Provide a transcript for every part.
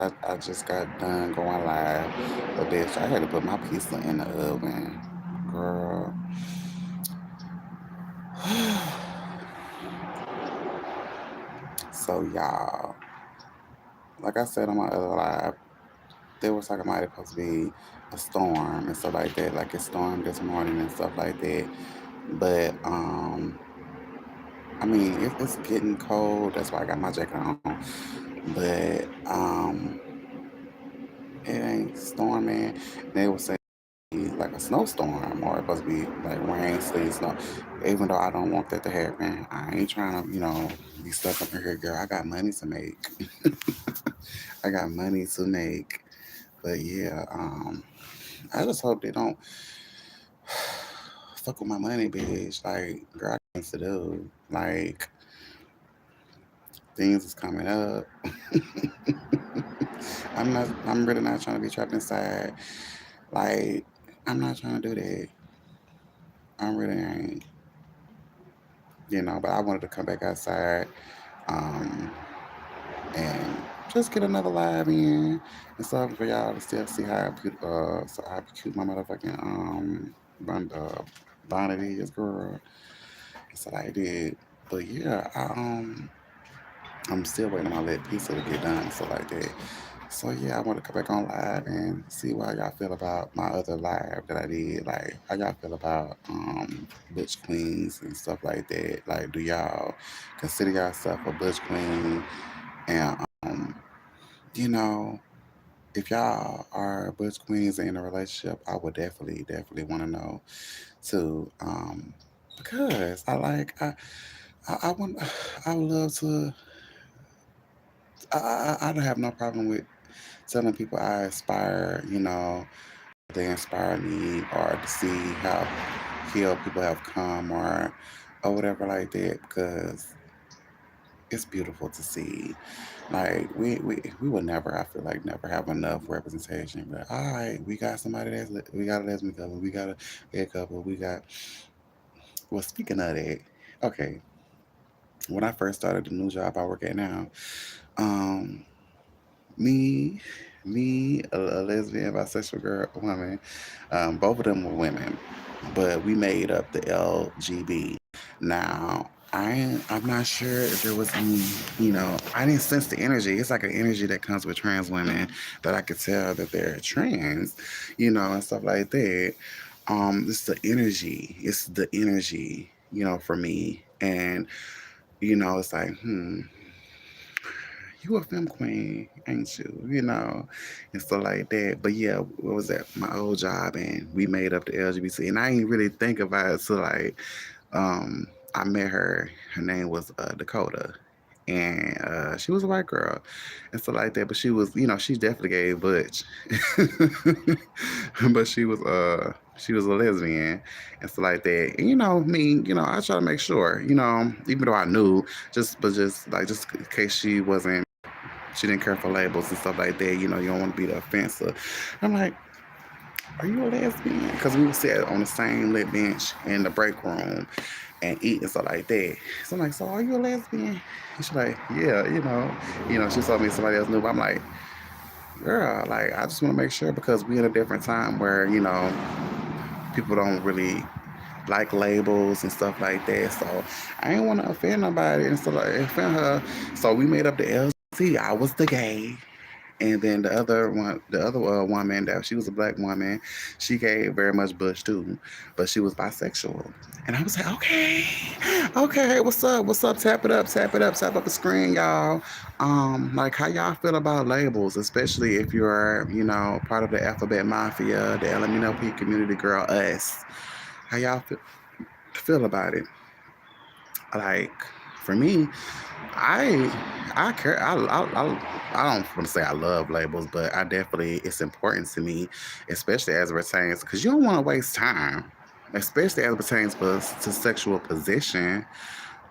I just got done going live, but bitch, I had to put my pizza in the oven, girl. So y'all, like I said on my other live, there was like it might supposed to be a storm and stuff like that. Like it stormed this morning and stuff like that. But I mean, it's getting cold. That's why I got my jacket on. But it ain't storming. They were saying like a snowstorm or it's supposed to be like rain, sleet, snow. Even though I don't want that to happen, I ain't trying to, be stuck up in here, girl. I got money to make. I got money to make. But yeah, I just hope they don't fuck with my money, bitch. Like, girl, I got things to do. Like, things is coming up. I'm really not trying to be trapped inside. Like, I'm not trying to do that. I really ain't. But I wanted to come back outside, um, and just get another live in and stuff for y'all to still see how cute my motherfucking bonnet is, girl. So I did, but yeah, I'm still waiting on my lit pizza to get done and stuff like that. So yeah, I want to come back on live and see how y'all feel about my other live that I did. Like, how y'all feel about butch queens and stuff like that. Like, do y'all consider yourself a butch queen? And you know, if y'all are butch queens in a relationship, I would definitely want to know too. Because I want, I would love to. I don't have no problem with telling people I aspire. They inspire me, or to see how healed people have come, or whatever like that, because it's beautiful to see. Like, we will never, I feel like, never have enough representation. But all right, we got somebody we got a lesbian couple, we got a gay couple, we got. Well, speaking of that, okay, when I first started the new job I work at now, um, me, a lesbian, bisexual girl, woman, both of them were women, but we made up the LGB. Now, I'm not sure if there was any, I didn't sense the energy. It's like an energy that comes with trans women that I could tell that they're trans, and stuff like that. It's the energy. It's the energy, for me. And, it's like, you a femme queen, ain't you? And stuff like that. But yeah, what was that? My old job, and we made up the LGBT. And I didn't really think about it till like I met her. Her name was Dakota, and she was a white girl and stuff like that. But she definitely gave butch, but she was a lesbian and stuff like that. And me, I try to make sure, even though I knew, just in case she didn't care for labels and stuff like that. You don't want to be the offensive. I'm like, are you a lesbian? Because we would sit on the same lit bench in the break room and eat and stuff like that. So I'm like, so are you a lesbian? And she's like, yeah, she told me somebody else knew, but I'm like, girl, like, I just want to make sure because we in a different time where, people don't really like labels and stuff like that. So I ain't want to offend nobody and stuff like offend her. So we made up the LGBT. I was the gay. And then the other woman, that she was a black woman, she gave very much bush too, but she was bisexual. And I was like, okay, okay, what's up? Tap it up, tap up the screen, y'all. Like, how y'all feel about labels, especially if you're, part of the alphabet mafia, the LMNOP community, girl, us. How y'all feel about it? Like, for me, I I care. I don't want to say I love labels, but I definitely, it's important to me, especially as it pertains, because you don't want to waste time, especially as it pertains to sexual position.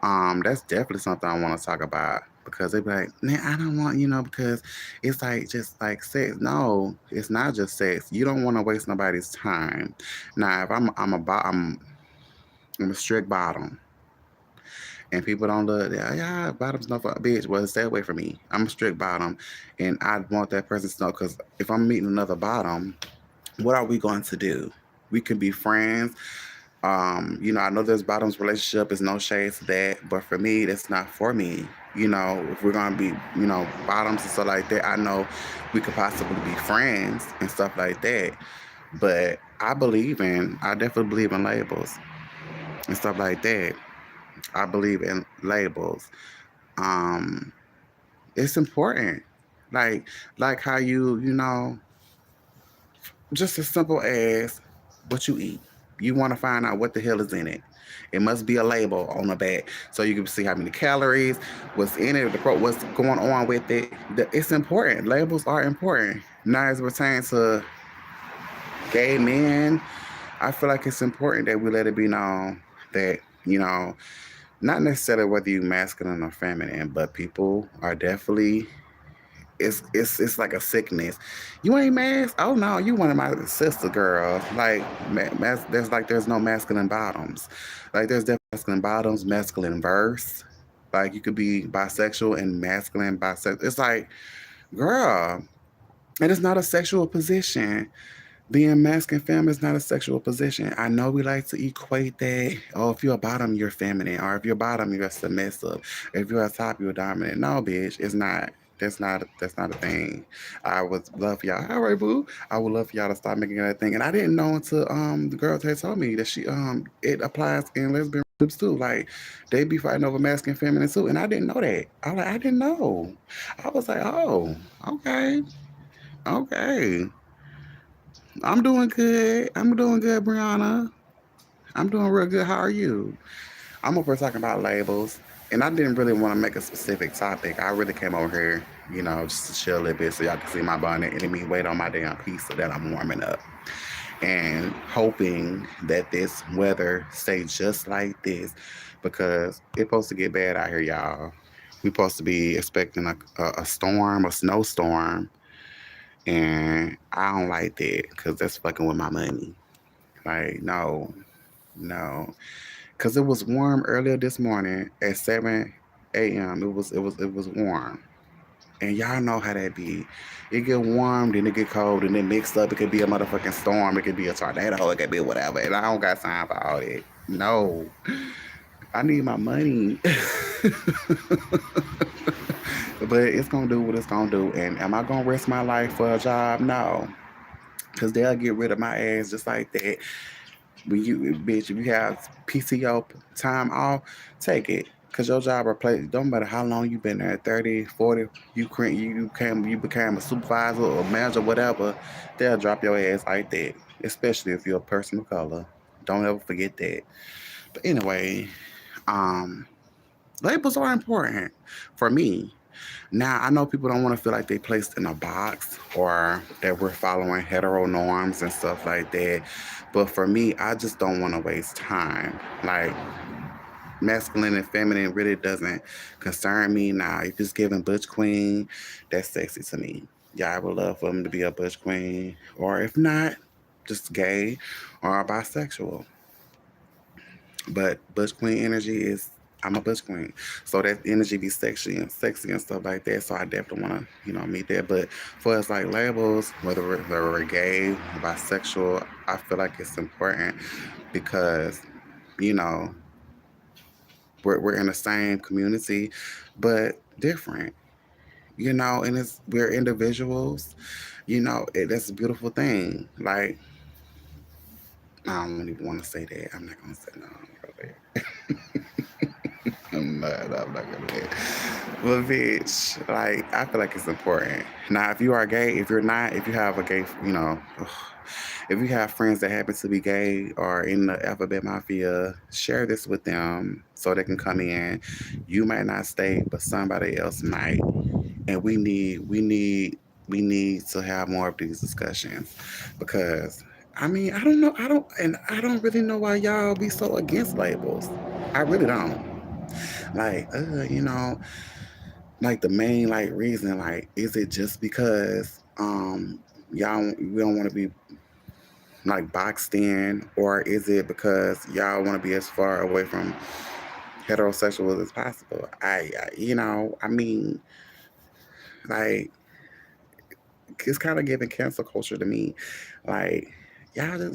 That's definitely something I want to talk about, because they be like, man, I don't want, because it's like just like sex. No, it's not just sex. You don't want to waste nobody's time. Now, if I'm a strict bottom, And people don't look, yeah, bottom's no for bitch. Well, stay away from me. I'm a strict bottom, and I want that person to know because if I'm meeting another bottom, what are we going to do? We can be friends. I know there's bottoms relationship is no shade to that, but for me, that's not for me. If we're gonna be, bottoms and stuff like that, I know we could possibly be friends and stuff like that. But I definitely believe in labels and stuff like that. I believe in labels. Um, it's important. Like like how just as simple as what you eat. You want to find out what the hell is in it. It must be a label on the back so you can see how many calories, what's in it, what's going on with it. It's important. Labels are important. Now, as it pertains to gay men, I feel like it's important that we let it be known that, not necessarily whether you masculine or feminine, but people are definitely it's like a sickness. You ain't masked? Oh no, you one of my sister girls. Like there's no masculine bottoms. Like there's definitely masculine bottoms, masculine verse. Like you could be bisexual and masculine bisexual. It's like, girl, and it's not a sexual position. Being masculine feminine is not a sexual position. I know we like to equate that. Oh, if you're a bottom, you're feminine, or if you're a bottom, you're submissive. If you're a top, you're dominant. No, bitch, it's not. That's not a thing. I would love for y'all. All right, boo. I would love for y'all to stop making that thing. And I didn't know until the girl had told me that it applies in lesbian relationships too. Like they be fighting over masculine feminine too. And I didn't know that. I didn't know. I was like, oh, okay, okay. I'm doing good. I'm doing good, Brianna. I'm doing real good. How are you? I'm over here talking about labels, and I didn't really want to make a specific topic. I really came over here, just to chill a little bit so y'all can see my bonnet and let me wait on my damn pizza that I'm warming up. And hoping that this weather stay just like this because it's supposed to get bad out here, y'all. We supposed to be expecting a storm, a snowstorm, and I don't like that because that's fucking with my money. Like, no, no, because it was warm earlier this morning at 7 a.m. It was warm, and y'all know how that be. It get warm, then it get cold, and then mixed up. It could be a motherfucking storm. It could be a tornado. It could be whatever. And I don't got time for all that. No, I need my money. But it's gonna do what it's gonna do. And am I gonna risk my life for a job? No, because they'll get rid of my ass just like that. When you bitch, if you have PTO time off, take it. Cause your job or place don't matter how long you been there, 30, 40, you became a supervisor or manager, whatever, they'll drop your ass like that. Especially if you're a person of color. Don't ever forget that. But anyway, um, labels are important for me. Now, I know people don't want to feel like they placed in a box or that we're following hetero norms and stuff like that. But for me, I just don't want to waste time. Like, masculine and feminine really doesn't concern me now. If it's giving Butch Queen, that's sexy to me. Yeah, I would love for them to be a Butch Queen. Or if not, just gay or bisexual. But Bush Queen energy is I'm a Bush Queen. So that energy be sexy and stuff like that. So I definitely wanna, meet that. But for us like labels, whether we're gay, bisexual, I feel like it's important because, you know, we're in the same community, but different. And we're individuals. That's a beautiful thing. Like I don't even want to say that. I'm not gonna say no. I'm not gonna do it. But bitch, like I feel like it's important. Now, if you are gay, if you're not, if you have a gay, if you have friends that happen to be gay or in the alphabet mafia, share this with them so they can come in. You might not stay, but somebody else might, and we need to have more of these discussions because. I mean, I don't really know why y'all be so against labels. I really don't. Like, like the main like reason, like, is it just because y'all we don't want to be like boxed in, or is it because y'all want to be as far away from heterosexual as possible. I mean, like, it's kind of giving cancel culture to me. Like, y'all just,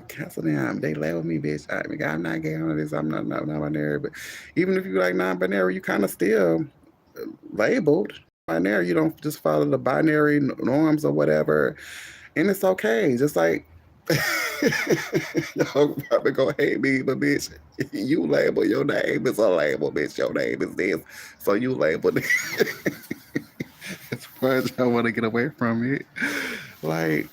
cancel them. They label me, bitch. I'm not gay on this. I'm not non-binary. But even if you like non-binary, you kind of still labeled binary. You don't just follow the binary norms or whatever, and it's okay. Just like y'all probably gonna hate me, but bitch, you label your name is a label, bitch. Your name is this, so you label it. As far as I want to get away from it, like,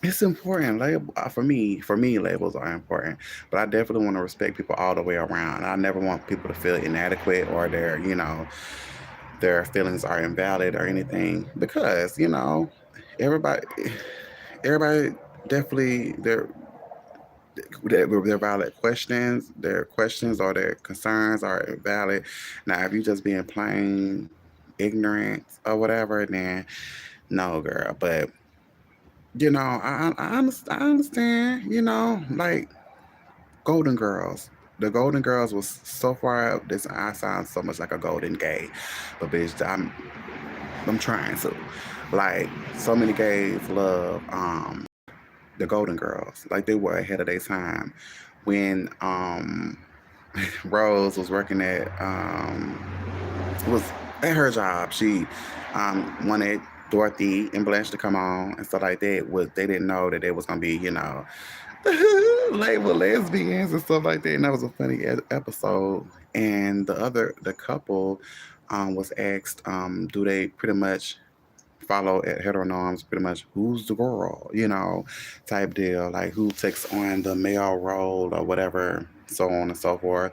it's important. Label for me, labels are important. But I definitely want to respect people all the way around. I never want people to feel inadequate or their feelings are invalid or anything because everybody everybody definitely their valid questions, their questions or their concerns are valid. Now, if you just being plain ignorant or whatever, then no, girl. But I understand. Like Golden Girls. The Golden Girls was so far up. This I sound so much like a golden gay, but bitch, I'm trying to. Like, so many gays love the Golden Girls. Like, they were ahead of their time. When Rose was working was at her job, she wanted Dorothy and Blanche to come on and stuff like that. They didn't know that they was gonna be, labeled lesbians and stuff like that. And that was a funny episode. And the couple was asked, do they pretty much follow at hetero norms, pretty much who's the girl, type deal, like who takes on the male role or whatever, so on and so forth.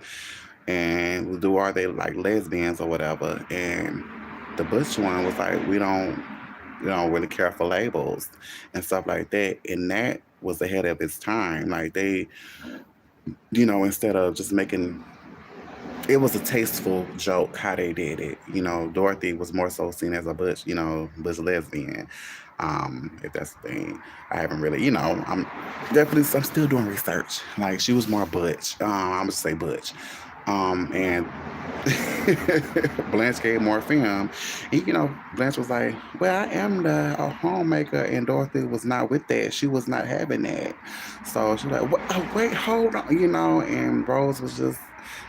And are they like lesbians or whatever? And the Bush one was like, we don't really care for labels and stuff like that. And that was ahead of its time. Like, they, instead of just making it was a tasteful joke how they did it. Dorothy was more so seen as a butch lesbian. If that's the thing. I haven't really, I'm still doing research. Like, she was more butch. I'm gonna say butch. And Blanche gave more film. And, Blanche was like, well, I am a homemaker, and Dorothy was not with that. She was not having that. So she was like, wait, hold on, and Rose was just,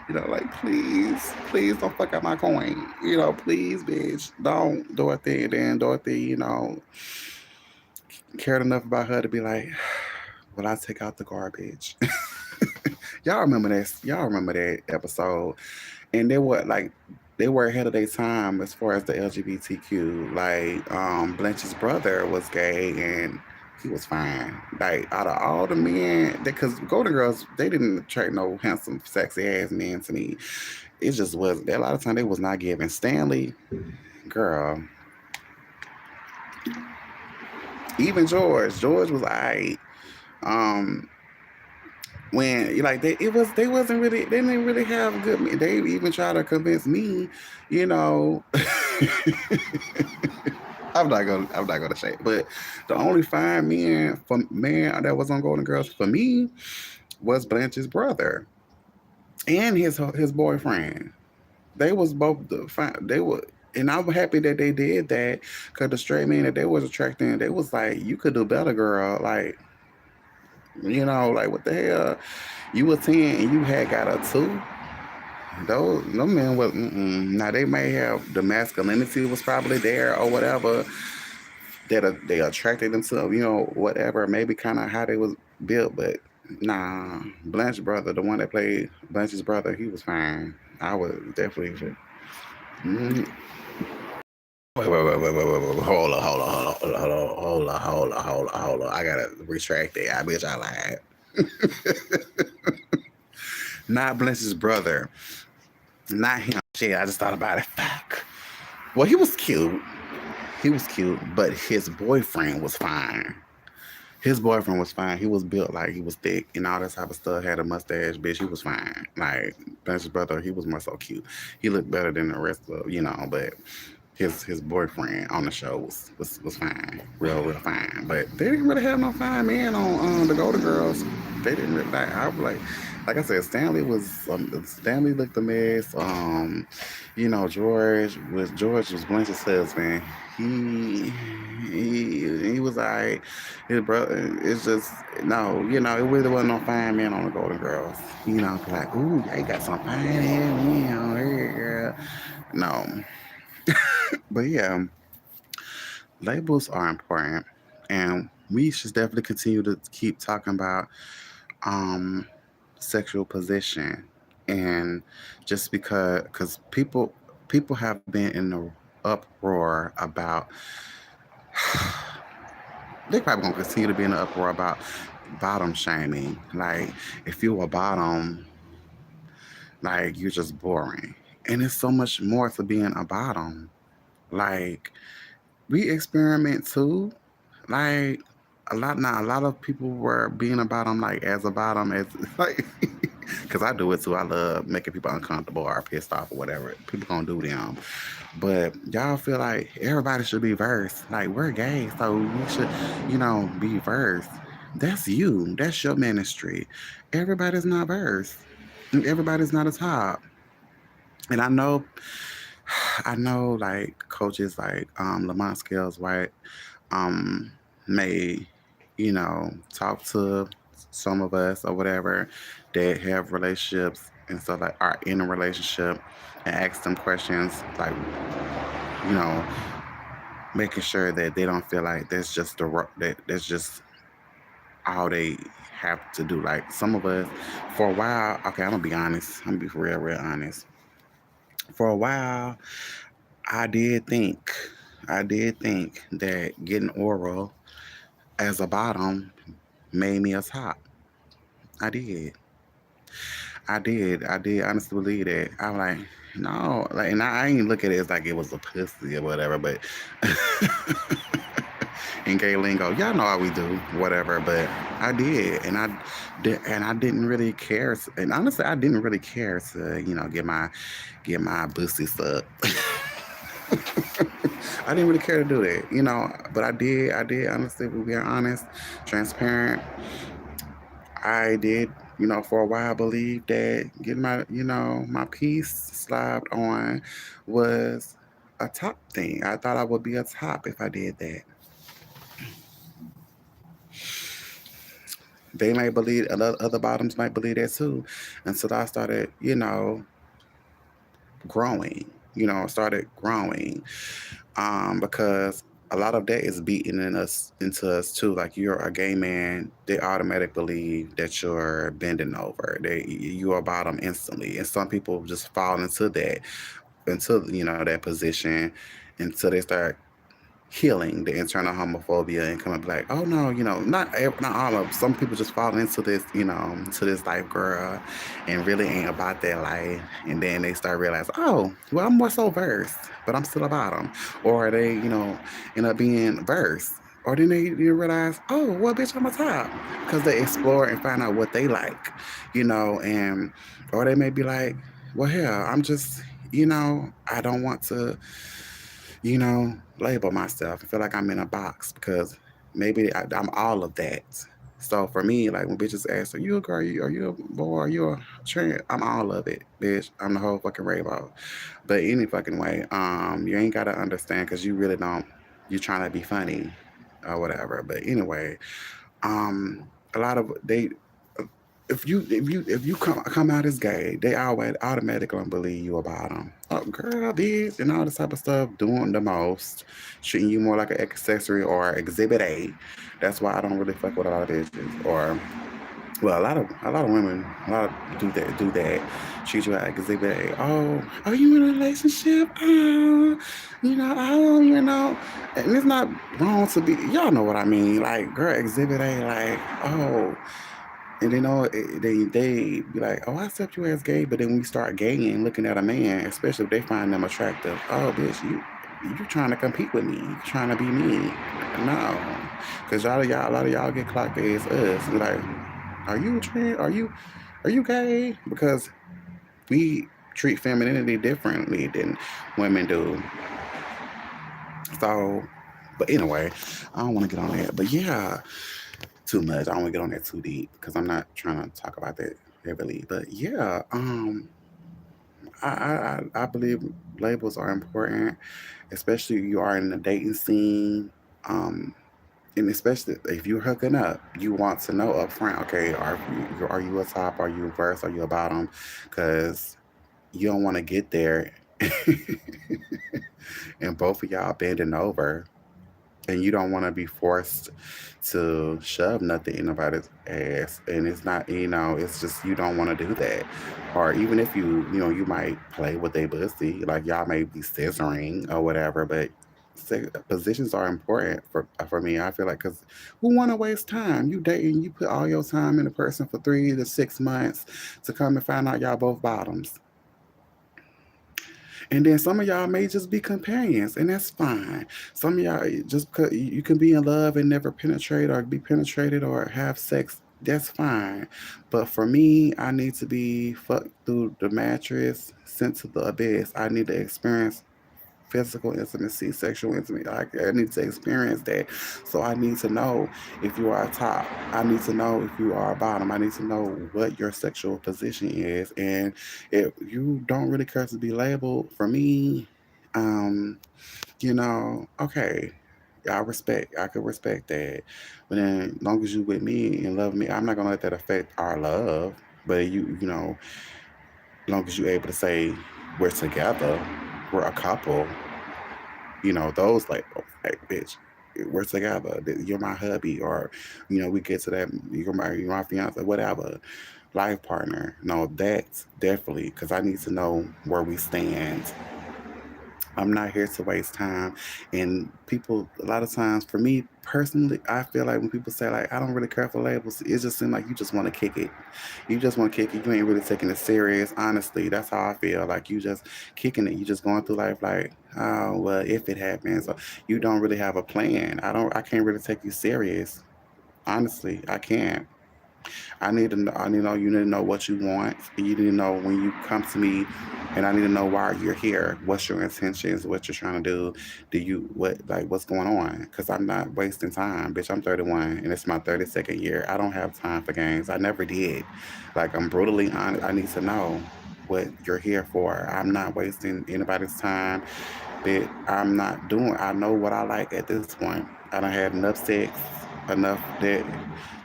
like, please don't fuck up my coin. Please, bitch, don't, Dorothy. And then Dorothy, cared enough about her to be like, well, I take out the garbage. Y'all remember that? Y'all remember that episode? And they were ahead of their time as far as the LGBTQ. Like, Blanche's brother was gay and he was fine. Like, out of all the men, because Golden Girls, they didn't attract no handsome, sexy ass men to me. It just was a lot of time they was not giving. Stanley, girl, even George was alright. Um, when they wasn't really, they didn't really have good. They even tried to convince me, you know. I'm not gonna say it, but the only fine man that was on Golden Girls for me was Blanche's brother and his boyfriend. They was both the fine. They were. And I'm happy that they did that, because the straight men that they was attracting, they was like, you could do better, girl. Like, like, what the hell? You were 10 and you had got a 2. Those men was now, they may have the masculinity was probably there or whatever that they attracted them to, whatever, maybe kind of how they was built, but nah, Blanche's brother, the one that played Blanche's brother, he was fine. I would definitely. Mm, wait. Hold on. I gotta retract that. I bitch, I lied. Not Blanche's brother. Not him. Shit, I just thought about it. Fuck. Well, he was cute. But his boyfriend was fine. He was built like he was thick and all that type of stuff. Had a mustache, bitch. He was fine. Like, Blanche's brother, he was more so cute. He looked better than the rest of, but his boyfriend on the show was fine, real fine. But they didn't really have no fine men on the Golden Girls. They didn't really. Like, I was like, like I said, Stanley looked a mess. George was Blanche's husband. He he was like his brother. It's just no, it really wasn't no fine man on the Golden Girls. Like, ooh, they got some fine ass men on here, girl. No, but yeah, labels are important, and we should definitely continue to keep talking about um sexual position, and just because people have been in the uproar about they're probably gonna continue to be in the uproar about bottom shaming. Like, if you're a bottom, like, you're just boring, and it's so much more to being a bottom. Like, we experiment too. Like, a lot of people were being a bottom, like, as a bottom, as like, because I do it too. I love making people uncomfortable or pissed off or whatever. People gonna do them, but y'all feel like everybody should be versed. Like, we're gay, so we should, be versed. That's you. That's your ministry. Everybody's not versed. Everybody's not a top. And I know, like, coaches like Lamont Scales White um may talk to some of us or whatever that have relationships and stuff, like, are in a relationship, and ask them questions, like, you know making sure that they don't feel like that's just all they have to do. Like, some of us, for a while, okay, I'm gonna be honest, I'm gonna be real honest. For a while, i did think I did think that getting oral as a bottom made me a top. I did honestly believe that. I was like, no, like, and I ain't look at it as like it was a pussy or whatever, but in gay lingo, y'all know how we do, whatever. But I did, and I didn't really care. And honestly, I didn't really care to, get my pussy sucked. I didn't really care to do that, but I did. I did, honestly, if we're being honest, transparent. I did, for a while, believe that getting my piece slapped on was a top thing. I thought I would be a top if I did that. They might believe, other bottoms might believe that too. Until I started, growing. Started growing. Because a lot of that is beaten into us too. Like, you're a gay man, they automatically believe that you're bending over. You're a bottom instantly, and some people just fall into that position until they start healing the internal homophobia and coming like, oh no, not all of some people just fall into this, to this life, girl, and really ain't about their life. And then they start realizing, oh, well, I'm more so versed, but I'm still a bottom. Or they, end up being versed. Or then they realize, oh, well, bitch, I'm a top. Because they explore and find out what they like, and, or they may be like, well, hell, I'm just, I don't want to, label myself. I feel like I'm in a box because maybe I'm all of that. So for me, like, when bitches ask, are you a girl? Are you a boy? Are you a trans? I'm all of it, bitch. I'm the whole fucking rainbow. But any fucking way, you ain't gotta understand because you really don't. You're trying to be funny or whatever. But anyway, a lot of they if you come out as gay, they always automatically believe you about them. Oh, girl, this and all this type of stuff, doing the most, treating you more like an accessory or exhibit A. That's why I don't really fuck with a lot of bitches. Or, well, a lot of women, a lot of do that, treat you like exhibit A. Oh, are you in a relationship? Oh, and it's not wrong to be. Y'all know what I mean? Like, girl, exhibit A, like, oh. And then they be like, oh, I accept you as gay, but then when we start gaying, looking at a man, especially if they find them attractive, oh, bitch, you trying to compete with me, you trying to be me? No, because a lot of y'all get clocked as us. Like, are you a trans? Are you gay? Because we treat femininity differently than women do. So, but anyway, I don't want to get on that. But yeah, too much. I don't want to get on that too deep because I'm not trying to talk about that heavily. But yeah, I believe labels are important, especially if you are in the dating scene. Um, and especially if you're hooking up, you want to know up front, okay, are you a top, are you a verse, are you a bottom? Because you don't want to get there and both of y'all bending over, and you don't want to be forced to shove nothing in nobody's ass, and it's not, it's just you don't want to do that. Or even if you might play with a pussy, like y'all may be scissoring or whatever, but positions are important for me. I feel like, because who want to waste time? You dating, you put all your time in a person for 3 to 6 months to come and find out y'all both bottoms. And then some of y'all may just be companions, and that's fine. Some of y'all, just because you can be in love and never penetrate or be penetrated or have sex, that's fine. But for me, I need to be fucked through the mattress, sent to the abyss. I need to experience physical intimacy, sexual intimacy. I need to experience that. So I need to know if you are a top. I need to know if you are a bottom. I need to know what your sexual position is. And if you don't really care to be labeled, for me, um, okay. I could respect that. But then long as you with me and love me, I'm not gonna let that affect our love. But long as you able to say we're together, we're a couple, those like, oh, hey, bitch, we're together. You're my hubby, or we get to that. You're my fiance, whatever, life partner. No, that's definitely because I need to know where we stand. I'm not here to waste time. And people, a lot of times, for me personally, I feel like when people say like, I don't really care for labels, it just seems like you just want to kick it. You just want to kick it. You ain't really taking it serious. Honestly, that's how I feel. Like you just kicking it. You just going through life like, oh well, if it happens, so you don't really have a plan. I can't really take you serious. Honestly, I can't. I need to know, you need to know what you want. You need to know when you come to me, and I need to know why you're here. What's your intentions? What you're trying to do? What's going on? Because I'm not wasting time, bitch. I'm 31, and it's my 32nd year. I don't have time for games. I never did. Like, I'm brutally honest. I need to know what you're here for. I'm not wasting anybody's time. That I'm not doing. I know what I like at this point. I don't have enough sex, enough that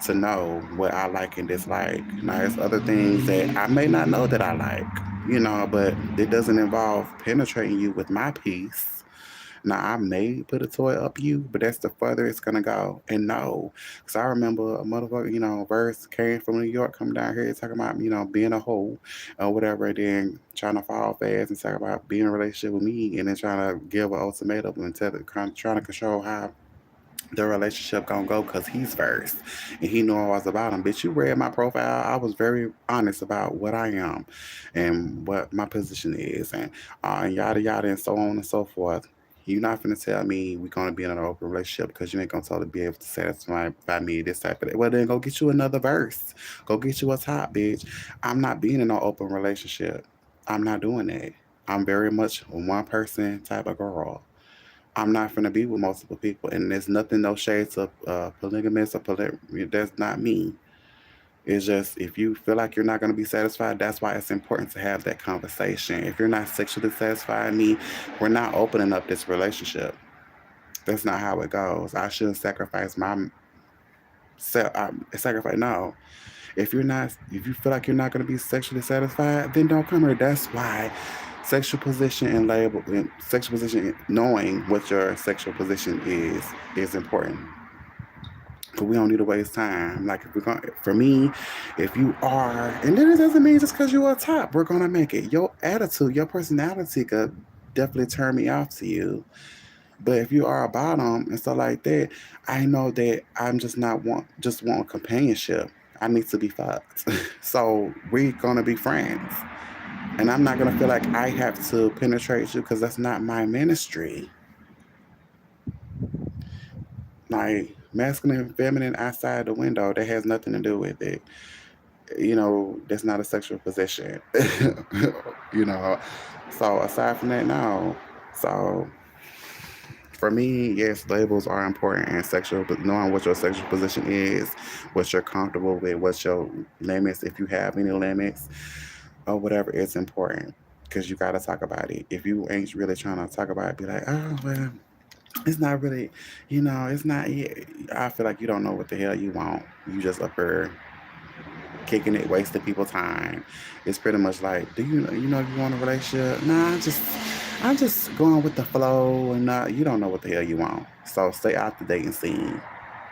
to know what I like and dislike. Now, there's other things that I may not know that I like, but it doesn't involve penetrating you with my piece. Now, I may put a toy up you, but that's the further it's gonna go. And no, because I remember a motherfucker, verse came from New York, coming down here talking about, being a hoe or whatever, and then trying to fall fast and talk about being in a relationship with me, and then trying to give an ultimatum and trying to control how the relationship gonna go because he's first and he knew I was about him. Bitch, you read my profile. I was very honest about what I am and what my position is, and yada yada and so on and so forth. You're not gonna tell me we're gonna be in an open relationship because you ain't gonna totally be able to satisfy by me this type of that. Well, then go get you another verse. Go get you a top, bitch. I'm not being in an open relationship. I'm not doing that. I'm very much a one person type of girl. I'm not going to be with multiple people, and there's nothing, no shades of polygamous or that's not me. It's just if you feel like you're not going to be satisfied, that's why it's important to have that conversation. If you're not sexually satisfying me, we're not opening up this relationship. That's not how it goes. I shouldn't sacrifice my self. Sacrifice no. If you feel like you're not going to be sexually satisfied, then don't come here. That's why sexual position, knowing what your sexual position is important. Because we don't need to waste time. Like, if we're going, for me, if you are, and then it doesn't mean just because you're a top, we're gonna make it. Your attitude, your personality could definitely turn me off to you. But if you are a bottom and stuff like that, I know that I'm just not want companionship. I need to be fucked. So we're gonna be friends. And I'm not gonna feel like I have to penetrate you because that's not my ministry. Like, masculine and feminine outside the window, that has nothing to do with it. That's not a sexual position. you know. So aside from that, no. So For me, yes, labels are important and sexual, but knowing what your sexual position is, what you're comfortable with, what your limits, if you have any limits or whatever, it's important because you got to talk about it. If you ain't really trying to talk about it, be like, oh, well, it's not really, it's not, I feel like you don't know what the hell you want. You just up here kicking it, wasting people's time. It's pretty much like, do you know if you want a relationship? Nah, I'm just going with the flow, and you don't know what the hell you want. So stay out the dating scene.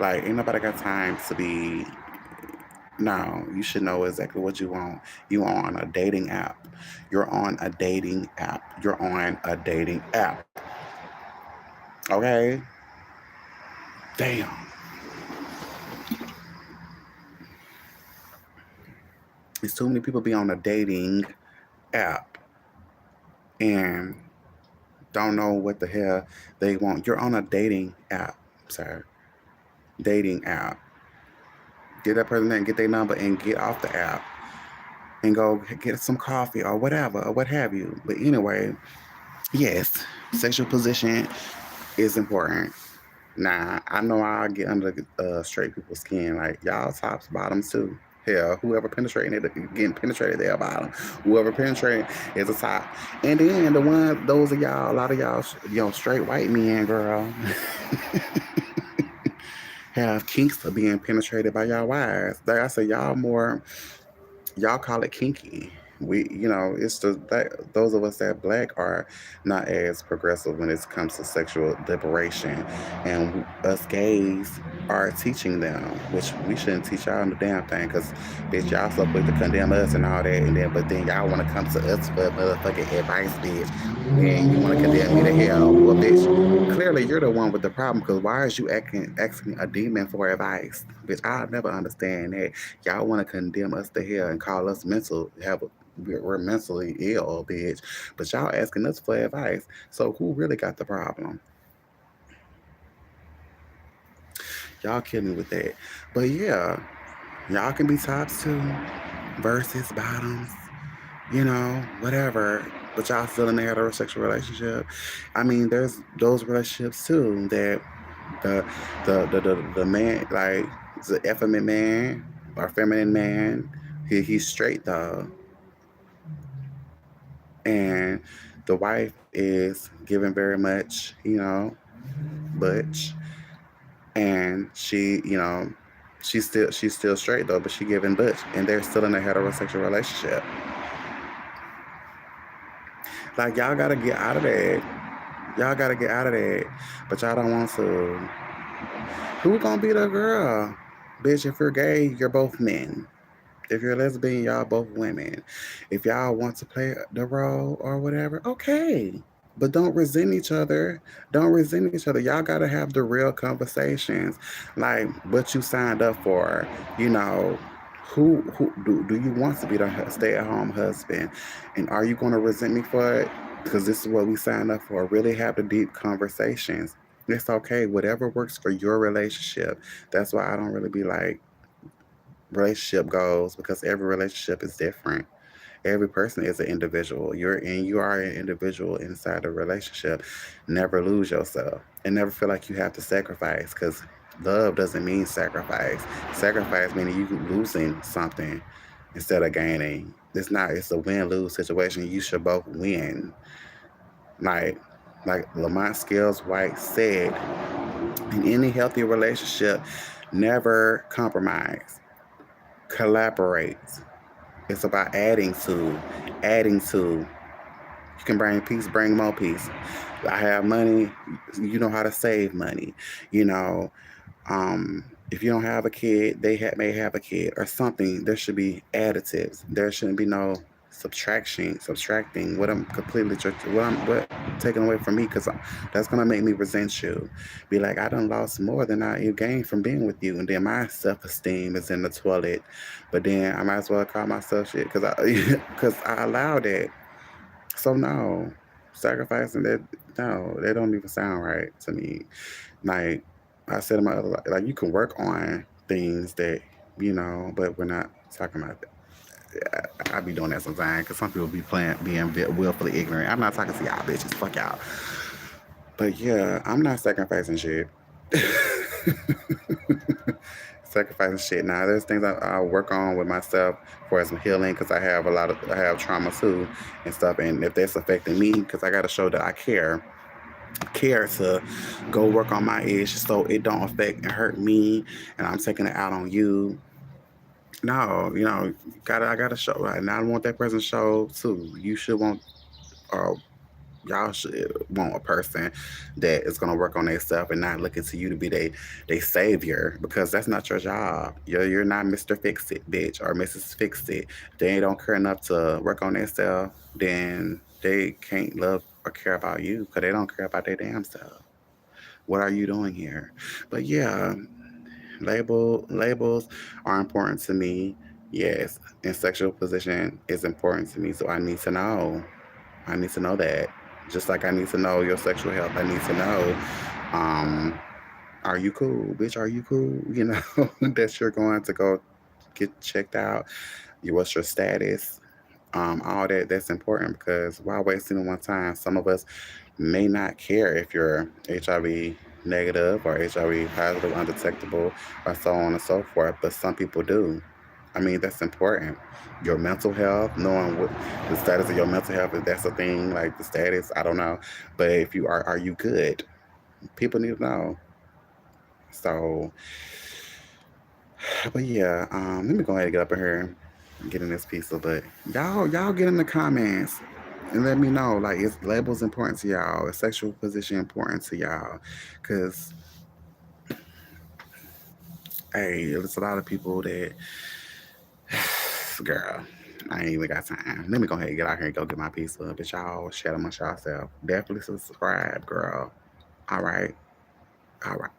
Like, ain't nobody got time to be. No, you should know exactly what you want. You are on a dating app. You're on a dating app. You're on a dating app. Okay. Damn. It's too many people be on a dating app and don't know what the hell they want. You're on a dating app, sir. Dating app. Get that person and get their number and get off the app and go get some coffee or whatever or what have you. But anyway, yes, sexual position is important. Nah, I know I'll get under straight people's skin. Like, y'all tops, bottoms too. Hell, whoever penetrating it, getting penetrated, they're bottom. Whoever penetrating is a top. And then those of y'all, a lot of y'all, straight white men, girl, have kinks of being penetrated by y'all wives. Like I said, y'all call it kinky. It's just that those of us that black are not as progressive when it comes to sexual liberation, and us gays are teaching them, which we shouldn't teach y'all the damn thing, because bitch, y'all so quick to condemn us and all that, and but then y'all want to come to us for motherfucking advice, bitch. And you want to condemn me to hell. Well, bitch, clearly you're the one with the problem, because why is you asking a demon for advice? Bitch, I'll never understand that. Y'all want to condemn us to hell and call us we're mentally ill, bitch. But y'all asking us for advice. So who really got the problem? Y'all kill me with that. But yeah, y'all can be tops too. Versus bottoms, whatever. But y'all still in a heterosexual relationship. I mean, there's those relationships too that the the man, like, the effeminate man or feminine man, he's straight though, and the wife is giving very much, butch, and she's still straight though, but she giving butch, and they're still in a heterosexual relationship. Like, y'all gotta get out of that. Y'all gotta get out of that, but y'all don't want to. Who gonna be the girl? Bitch, if you're gay, you're both men. If you're a lesbian, y'all both women. If y'all want to play the role or whatever, okay. But don't resent each other. Don't resent each other. Y'all gotta have the real conversations. Like, what you signed up for. You know, who do you want to be the stay-at-home husband? And are you gonna resent me for it? Because this is what we signed up for. Really have the deep conversations. It's okay. Whatever works for your relationship. That's why I don't really be like relationship goals, because every relationship is different. Every person is an individual. You are an individual inside a relationship. Never lose yourself and never feel like you have to sacrifice, because love doesn't mean sacrifice. Sacrifice meaning you losing something instead of gaining. It's not. It's a win-lose situation. You should both win. Like Lamont Scales White said, in any healthy relationship, never compromise. Collaborate. It's about adding to. You can bring peace, bring more peace. I have money, you know how to save money. You know, if you don't have a kid, may have a kid or something. There should be additives. There shouldn't be no subtracting. What I'm completely, what taken away from me, because that's gonna make me resent you. Be like, I done lost more than I gained from being with you, and then my self-esteem is in the toilet. But then I might as well call myself shit because I because I allowed it. So no, sacrificing that, no, that don't even sound right to me. Like I said in my other life, like, you can work on things that, but we're not talking about that. I be doing that sometimes because some people be being willfully ignorant. I'm not talking to y'all bitches. Fuck y'all. But yeah, I'm not sacrificing shit. Sacrificing shit. Now, there's things I'll work on with myself for some healing because I have trauma too and stuff. And if that's affecting me, because I got to show that I care to go work on my issue so it don't affect and hurt me, and I'm taking it out on you. No, I gotta show. Right? And I want that person to show too. You should want. Uh, Y'all should want a person that is gonna work on their stuff and not looking to you to be they savior, because that's not your job. You're not Mr. Fix It, bitch, or Mrs. Fix It. If they don't care enough to work on their stuff, then they can't love or care about you because they don't care about their damn self. What are you doing here? But yeah, labels are important to me. Yes, and sexual position is important to me, so I need to know. I need to know that. Just like I need to know your sexual health, I need to know, um, are you cool, bitch? Are you cool? That you're going to go get checked out. What's your status? All that's important, because why waste anyone's time? Some of us may not care if you're HIV negative or HIV positive, undetectable, or so on and so forth, but some people do. I mean, that's important. Your mental health, knowing what the status of your mental health, if that's a thing, like the status, I don't know. But if you are you good? People need to know. So, but yeah, let me go ahead and get up in here and get in this pizza. But y'all get in the comments and let me know, like, is labels important to y'all? Is sexual position important to y'all? Because, hey, there's a lot of people that, girl, I ain't even got time. Let me go ahead and get out here and go get my pizza. But y'all share amongst yourself. Definitely subscribe, girl. All right. All right.